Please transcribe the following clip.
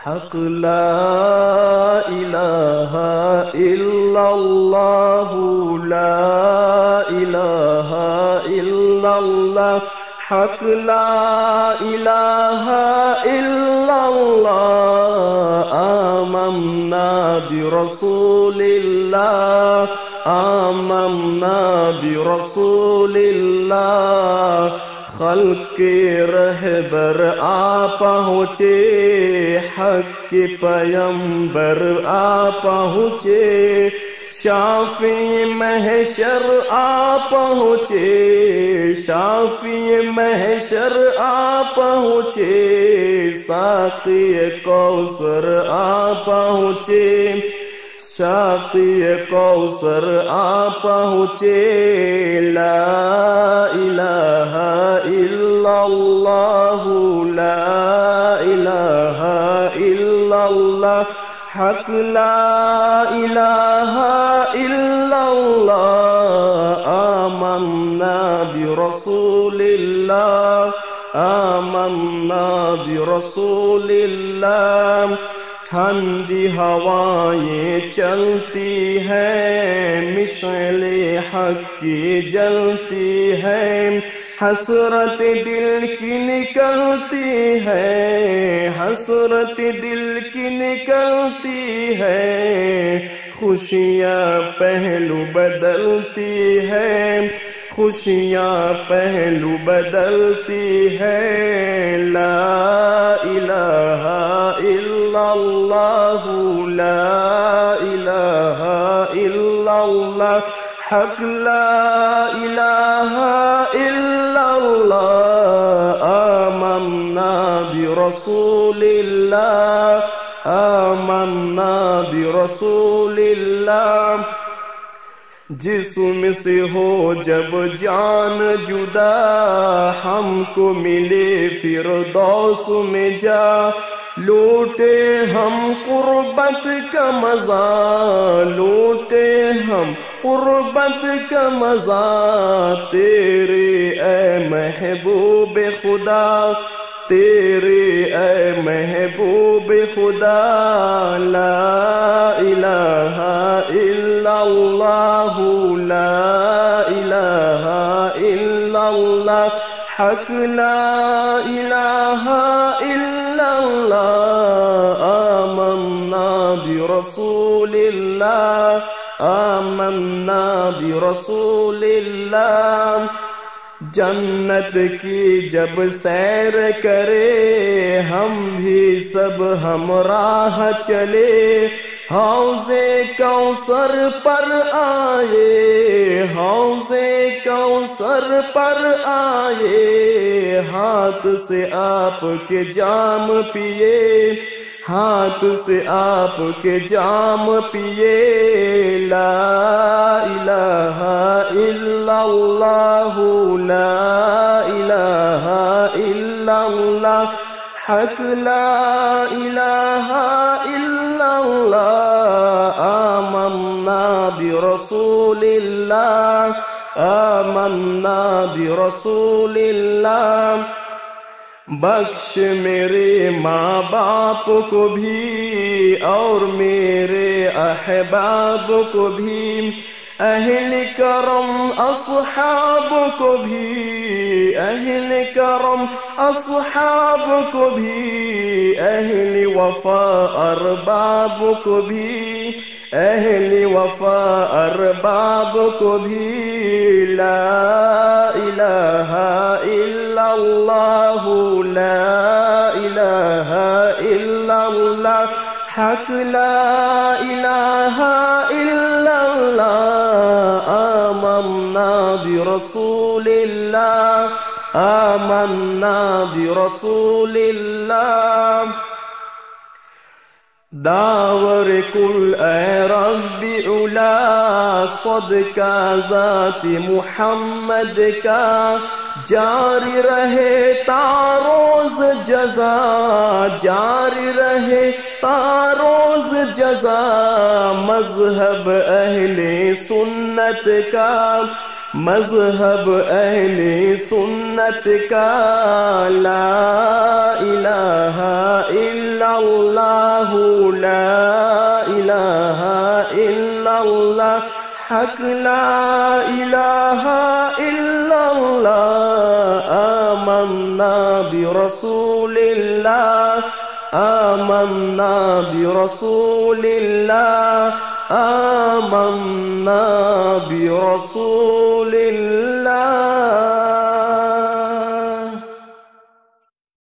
حق لا الہ الا اللہ لا الہ الا اللہ حق لا الہ الا اللہ آمنا برسول اللہ آمنا برسول اللہ خلق کے رہبر آ پہنچے حق کے پیمبر آ پہنچے شافی محشر آ پہنچے شافی محشر آ پہنچے ساقی کوثر آ پہنچے ساقی کوثر آ پہنچے لا الہ الا اللہ لا الہ الا اللہ حق لا الہ الا اللہ آمنا برسول اللہ آمنا برسول اللہ ٹھنڈی ہوائیں چلتی ہیں مشعل حق کی جلتی ہے حسرت دل کی نکلتی ہے حسرت دل کی نکلتی ہے خوشیاں پہلو بدلتی ہے خوشیاں پہلو بدلتی ہے لا الہ الا اللہ لا الہ الا اللہ حق لا الہ الا اللہ آمنا برسول اللہ آمنا برسول اللہ جسم سے ہو جب جان جدا ہم کو ملے فردوس میں جا لوٹے ہم قربت کا مزہ لوٹے ہم قربت کا مزہ تیرے اے محبوب خدا تیرے اے محبوب خدا لا الہ الا اللہ لا الہ الا اللہ حق لا الہ الا اللہ آمنا برسول اللہ آمنا برسول اللہ جنت کی جب سیر کرے ہم بھی سب ہمراہ چلے حوض کوثر پر آئے حوض کوثر پر آئے ہاتھ سے آپ کے جام پیے ہاتھ سے آپ کے جام پیے لا الہ الا اللہ لا الہ الا اللہ حق لا الہ الا اللہ آمنا برسول اللہ آمنا برسول اللہ بخش میرے ماں باپ کو بھی اور میرے احباب کو بھی اہل کرم اصحاب کو بھی اہل کرم اصحاب کو بھی اہل وفا ارباب کو بھی اہل وفا ارباب کو بھی لا الہ الا اللہ لا الہ الا اللہ حق لا الہ الا اللہ آمنا برسول اللہ آمنا برسول اللہ داور کل اے رب علا صدقہ ذات محمد کا جاری رہے تا روز جزا جاری رہے تا روز جزا مذہب اہل سنت کا مذہب اہل سنت کا لا الہ الا illallah, la ilaha illallah, haq la ilaha illallah. Amanna bi rasulillah, amanna bi rasulillah, amanna bi rasulillah.